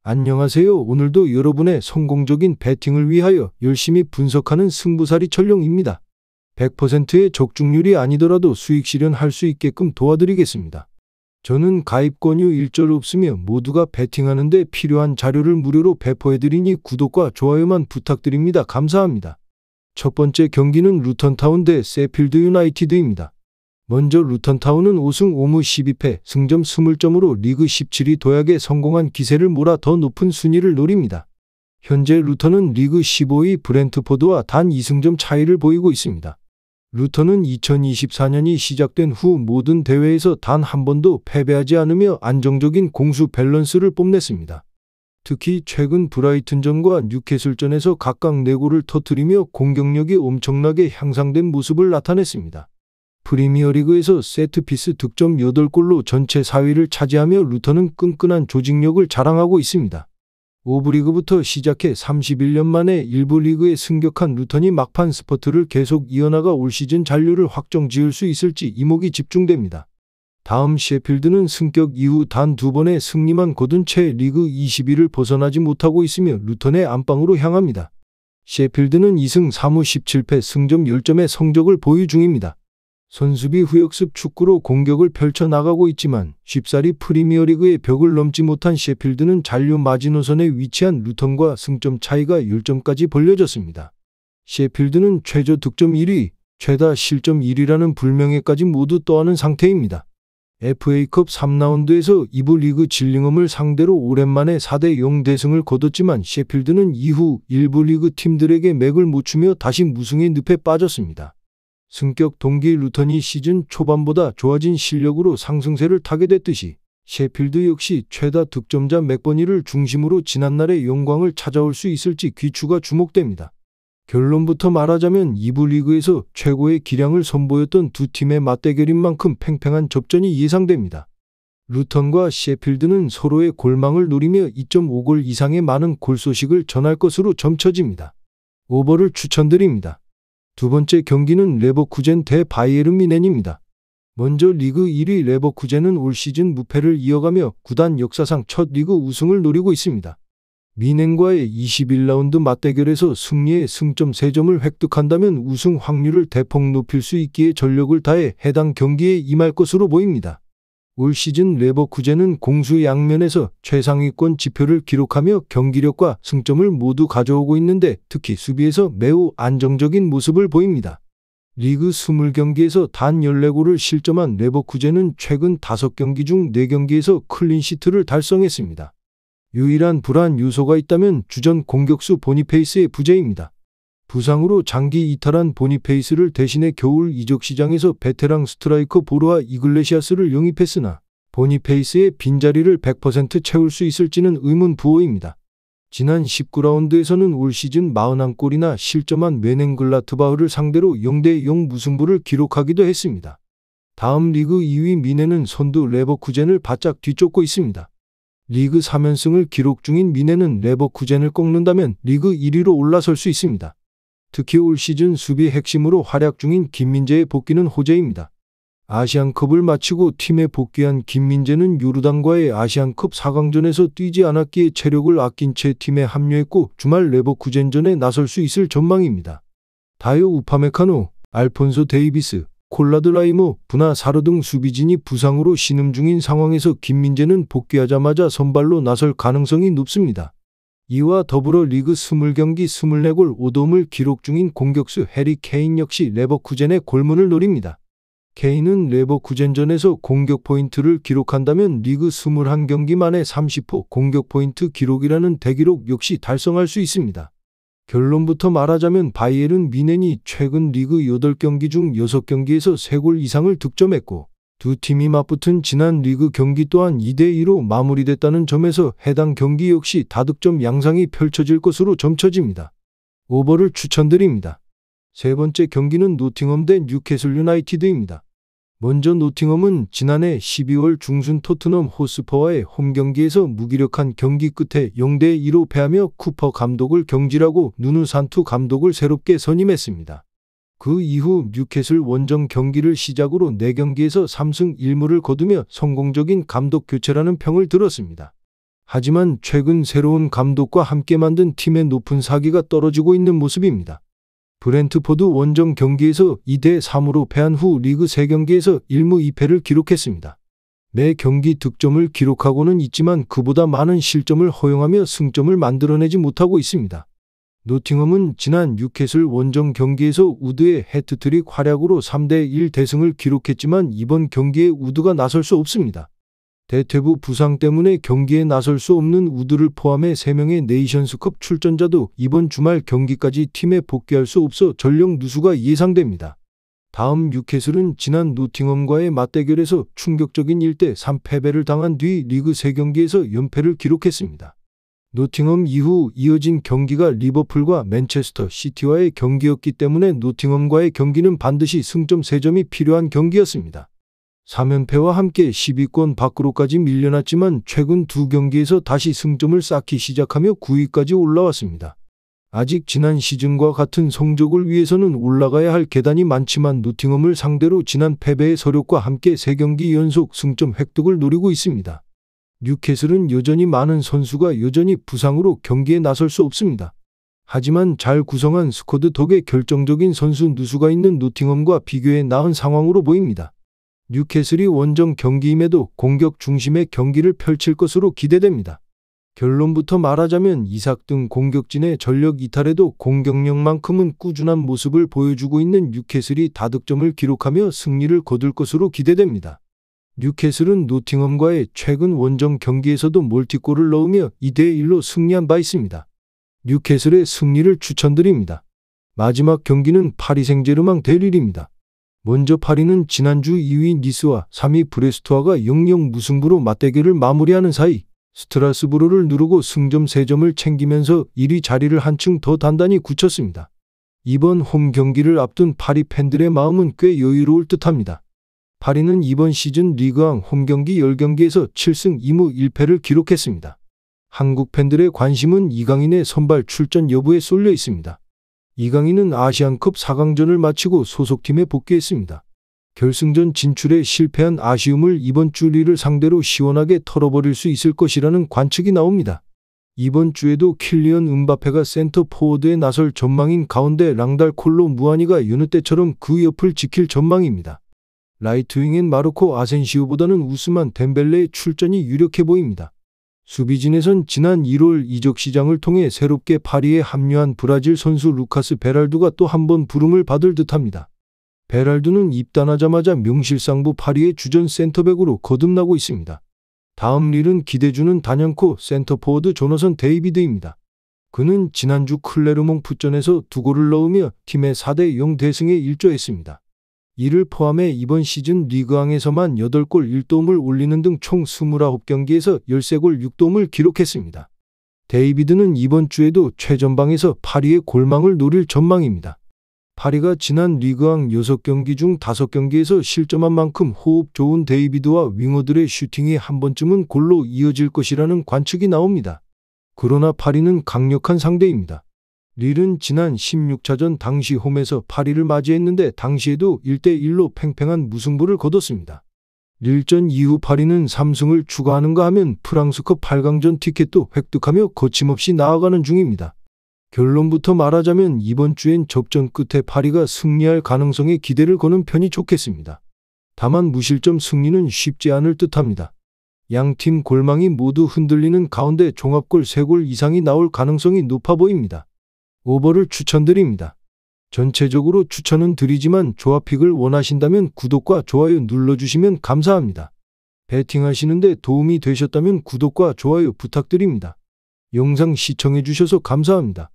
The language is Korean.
안녕하세요. 오늘도 여러분의 성공적인 배팅을 위하여 열심히 분석하는 승부사리 철룡입니다. 100%의 적중률이 아니더라도 수익 실현할 수 있게끔 도와드리겠습니다. 저는 가입 권유 일절 없으며 모두가 배팅하는 데 필요한 자료를 무료로 배포해드리니 구독과 좋아요만 부탁드립니다. 감사합니다. 첫 번째 경기는 루턴타운 대 세필드 유나이티드입니다. 먼저 루턴타운은 5승 5무 12패 승점 20점으로 리그 17위 도약에 성공한 기세를 몰아 더 높은 순위를 노립니다. 현재 루턴은 리그 15위 브렌트포드와 단 2승점 차이를 보이고 있습니다. 루턴은 2024년이 시작된 후 모든 대회에서 단 한 번도 패배하지 않으며 안정적인 공수 밸런스를 뽐냈습니다. 특히 최근 브라이튼전과 뉴캐슬전에서 각각 4골을 터뜨리며 공격력이 엄청나게 향상된 모습을 나타냈습니다. 프리미어리그에서 세트피스 득점 8골로 전체 4위를 차지하며 루턴은 끈끈한 조직력을 자랑하고 있습니다. 5부 리그부터 시작해 31년 만에 1부 리그에 승격한 루턴이 막판 스퍼트를 계속 이어나가 올 시즌 잔류를 확정 지을 수 있을지 이목이 집중됩니다. 다음 셰필드는 승격 이후 단 2번의 승리만 거둔 채 리그 20위를 벗어나지 못하고 있으며 루턴의 안방으로 향합니다. 셰필드는 2승 4무 17패 승점 10점의 성적을 보유 중입니다. 선수비 후역습 축구로 공격을 펼쳐나가고 있지만 쉽사리 프리미어리그의 벽을 넘지 못한 셰필드는 잔류 마지노선에 위치한 루턴과 승점 차이가 10점까지 벌려졌습니다. 셰필드는 최저 득점 1위, 최다 실점 1위라는 불명예까지 모두 떠안은 상태입니다. FA컵 3라운드에서 2부 리그 질링엄을 상대로 오랜만에 4대0 대승을 거뒀지만 셰필드는 이후 1부 리그 팀들에게 맥을 못 추며 다시 무승의 늪에 빠졌습니다. 승격 동기 루턴이 시즌 초반보다 좋아진 실력으로 상승세를 타게 됐듯이 셰필드 역시 최다 득점자 맥버니를 중심으로 지난날의 영광을 찾아올 수 있을지 귀추가 주목됩니다. 결론부터 말하자면 2부 리그에서 최고의 기량을 선보였던 두 팀의 맞대결인 만큼 팽팽한 접전이 예상됩니다. 루턴과 셰필드는 서로의 골망을 노리며 2.5골 이상의 많은 골소식을 전할 것으로 점쳐집니다. 오버를 추천드립니다. 두 번째 경기는 레버쿠젠 대 바이에른 뮌헨입니다. 먼저 리그 1위 레버쿠젠은 올 시즌 무패를 이어가며 구단 역사상 첫 리그 우승을 노리고 있습니다. 뮌헨과의 21라운드 맞대결에서 승리의 승점 3점을 획득한다면 우승 확률을 대폭 높일 수 있기에 전력을 다해 해당 경기에 임할 것으로 보입니다. 올 시즌 레버쿠젠은 공수 양면에서 최상위권 지표를 기록하며 경기력과 승점을 모두 가져오고 있는데 특히 수비에서 매우 안정적인 모습을 보입니다. 리그 20경기에서 단 14골을 실점한 레버쿠젠은 최근 5경기 중 4경기에서 클린시트를 달성했습니다. 유일한 불안 요소가 있다면 주전 공격수 보니페이스의 부재입니다. 부상으로 장기 이탈한 보니페이스를 대신해 겨울 이적 시장에서 베테랑 스트라이커 보르하 이글레시아스를 영입했으나 보니페이스의 빈자리를 100% 채울 수 있을지는 의문 부호입니다. 지난 19라운드에서는 올 시즌 41골이나 실점한 뮌헨글라트바흐를 상대로 0대0 무승부를 기록하기도 했습니다. 다음 리그 2위 뮌헨은 선두 레버쿠젠을 바짝 뒤쫓고 있습니다. 리그 3연승을 기록 중인 뮌헨은 레버쿠젠을 꺾는다면 리그 1위로 올라설 수 있습니다. 특히 올 시즌 수비 핵심으로 활약 중인 김민재의 복귀는 호재입니다. 아시안컵을 마치고 팀에 복귀한 김민재는 요르단과의 아시안컵 4강전에서 뛰지 않았기에 체력을 아낀 채 팀에 합류했고 주말 레버쿠젠전에 나설 수 있을 전망입니다. 다요 우파메카노, 알폰소 데이비스, 콜라드 라이모, 부나 사르 등 수비진이 부상으로 신음 중인 상황에서 김민재는 복귀하자마자 선발로 나설 가능성이 높습니다. 이와 더불어 리그 20경기 24골 5도움을 기록 중인 공격수 해리 케인 역시 레버쿠젠의 골문을 노립니다. 케인은 레버쿠젠전에서 공격 포인트를 기록한다면 리그 21경기 만에 30호 공격 포인트 기록이라는 대기록 역시 달성할 수 있습니다. 결론부터 말하자면 바이에른 뮌헨이 최근 리그 8경기 중 6경기에서 3골 이상을 득점했고 두 팀이 맞붙은 지난 리그 경기 또한 2대2로 마무리됐다는 점에서 해당 경기 역시 다득점 양상이 펼쳐질 것으로 점쳐집니다. 오버를 추천드립니다. 세 번째 경기는 노팅엄 대 뉴캐슬 유나이티드입니다. 먼저 노팅엄은 지난해 12월 중순 토트넘 호스퍼와의 홈경기에서 무기력한 경기 끝에 0대2로 패하며 쿠퍼 감독을 경질하고 누누 산투 감독을 새롭게 선임했습니다. 그 이후 뉴캐슬 원정 경기를 시작으로 4경기에서 3승 1무를 거두며 성공적인 감독 교체라는 평을 들었습니다. 하지만 최근 새로운 감독과 함께 만든 팀의 높은 사기가 떨어지고 있는 모습입니다. 브렌트포드 원정 경기에서 2대3으로 패한 후 리그 3경기에서 1무 2패를 기록했습니다. 매 경기 득점을 기록하고는 있지만 그보다 많은 실점을 허용하며 승점을 만들어내지 못하고 있습니다. 노팅엄은 지난 뉴캐슬 원정 경기에서 우드의 해트트릭 활약으로 3대1 대승을 기록했지만 이번 경기에 우드가 나설 수 없습니다. 대퇴부 부상 때문에 경기에 나설 수 없는 우드를 포함해 3명의 네이션스컵 출전자도 이번 주말 경기까지 팀에 복귀할 수 없어 전력 누수가 예상됩니다. 다음 뉴캐슬은 지난 노팅엄과의 맞대결에서 충격적인 1대3 패배를 당한 뒤 리그 3경기에서 연패를 기록했습니다. 노팅엄 이후 이어진 경기가 리버풀과 맨체스터 시티와의 경기였기 때문에 노팅엄과의 경기는 반드시 승점 3점이 필요한 경기였습니다. 3연패와 함께 10위권 밖으로까지 밀려났지만 최근 2경기에서 다시 승점을 쌓기 시작하며 9위까지 올라왔습니다. 아직 지난 시즌과 같은 성적을 위해서는 올라가야 할 계단이 많지만 노팅엄을 상대로 지난 패배의 서력과 함께 3경기 연속 승점 획득을 노리고 있습니다. 뉴캐슬은 여전히 많은 선수가 여전히 부상으로 경기에 나설 수 없습니다. 하지만 잘 구성한 스쿼드 덕에 결정적인 선수 누수가 있는 노팅엄과 비교해 나은 상황으로 보입니다. 뉴캐슬이 원정 경기임에도 공격 중심의 경기를 펼칠 것으로 기대됩니다. 결론부터 말하자면 이삭 등 공격진의 전력 이탈에도 공격력만큼은 꾸준한 모습을 보여주고 있는 뉴캐슬이 다득점을 기록하며 승리를 거둘 것으로 기대됩니다. 뉴캐슬은 노팅엄과의 최근 원정 경기에서도 멀티골을 넣으며 2대1로 승리한 바 있습니다. 뉴캐슬의 승리를 추천드립니다. 마지막 경기는 파리 생제르맹 대 릴입니다. 먼저 파리는 지난주 2위 니스와 3위 브레스트와가 0-0 무승부로 맞대결을 마무리하는 사이 스트라스부르를 누르고 승점 3점을 챙기면서 1위 자리를 한층 더 단단히 굳혔습니다. 이번 홈 경기를 앞둔 파리 팬들의 마음은 꽤 여유로울 듯합니다. 파리는 이번 시즌 리그왕 홈경기 10경기에서 7승 2무 1패를 기록했습니다. 한국 팬들의 관심은 이강인의 선발 출전 여부에 쏠려 있습니다. 이강인은 아시안컵 4강전을 마치고 소속팀에 복귀했습니다. 결승전 진출에 실패한 아쉬움을 이번 주 릴을 상대로 시원하게 털어버릴 수 있을 것이라는 관측이 나옵니다. 이번 주에도 킬리언 음바페가 센터 포워드에 나설 전망인 가운데 랑달 콜로 무아니가 여느 때처럼 그 옆을 지킬 전망입니다. 라이트윙엔 마르코 아센시오보다는 우스만 덴벨레의 출전이 유력해 보입니다. 수비진에선 지난 1월 이적 시장을 통해 새롭게 파리에 합류한 브라질 선수 루카스 베랄두가 또 한 번 부름을 받을 듯합니다. 베랄두는 입단하자마자 명실상부 파리의 주전 센터백으로 거듭나고 있습니다. 다음 릴은 기대주는 단연코 센터포워드 조너선 데이비드입니다. 그는 지난주 클레르몽푸전에서 2골을 넣으며 팀의 4대0 대승에 일조했습니다. 이를 포함해 이번 시즌 리그왕에서만 8골 1도움을 올리는 등 총 29경기에서 13골 6도움을 기록했습니다. 데이비드는 이번 주에도 최전방에서 파리의 골망을 노릴 전망입니다. 파리가 지난 리그왕 6경기 중 5경기에서 실점한 만큼 호흡 좋은 데이비드와 윙어들의 슈팅이 한 번쯤은 골로 이어질 것이라는 관측이 나옵니다. 그러나 파리는 강력한 상대입니다. 릴은 지난 16차전 당시 홈에서 파리를 맞이했는데 당시에도 1대1로 팽팽한 무승부를 거뒀습니다. 릴전 이후 파리는 3승을 추가하는가 하면 프랑스컵 8강전 티켓도 획득하며 거침없이 나아가는 중입니다. 결론부터 말하자면 이번 주엔 접전 끝에 파리가 승리할 가능성에 기대를 거는 편이 좋겠습니다. 다만 무실점 승리는 쉽지 않을 듯합니다. 양팀 골망이 모두 흔들리는 가운데 종합골 3골 이상이 나올 가능성이 높아 보입니다. 오버를 추천드립니다. 전체적으로 추천은 드리지만 조합픽을 원하신다면 구독과 좋아요 눌러주시면 감사합니다. 배팅하시는데 도움이 되셨다면 구독과 좋아요 부탁드립니다. 영상 시청해주셔서 감사합니다.